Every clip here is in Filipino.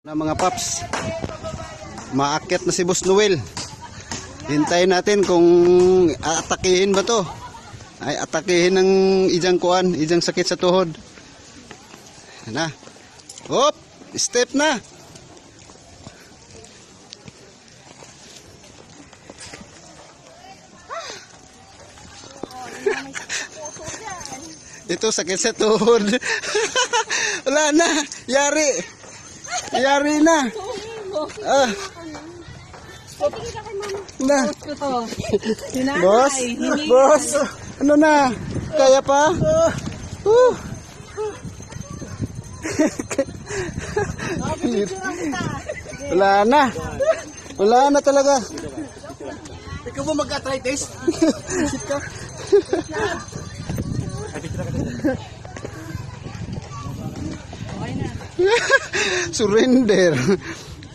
Na mga paps, maakyat na si Boss Noel. Hintayin natin kung atakihin ba to. Ay atakihin ng ijang kuan, ijang sakit sa tuhod. Na. Hop, step na. Ito sakit sa tuhod. Wala na, yari. Yari na. Na. Boss. Ano na? Kaya pa? Wala na. Wala na talaga. Ikaw mo mag-arthritis? Shit ka. Surrender.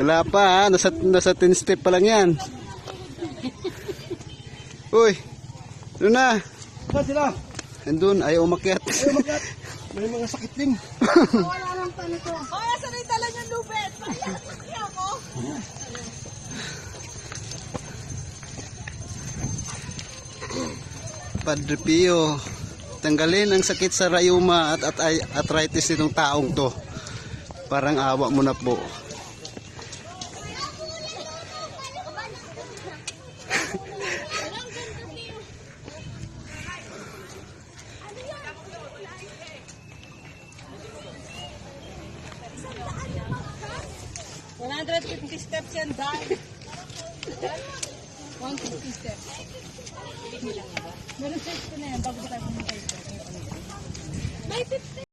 Wala pa ha. Nasa 10 step pa lang yan. Uy. Ano na? Saan sila? Andun. Ayaw umakyat. May mga sakit din. Wala lang pala to. Kaya sanay tala niyang lubet. Kaya mo. Padre Pio, tanggalin ang sakit sa rayuma at arthritis nitong taong to. Parang awa mo na po. $150 steps yan, dahil. 150 steps. Meron steps ko na yan, bago tayo pumunta ito. May 50.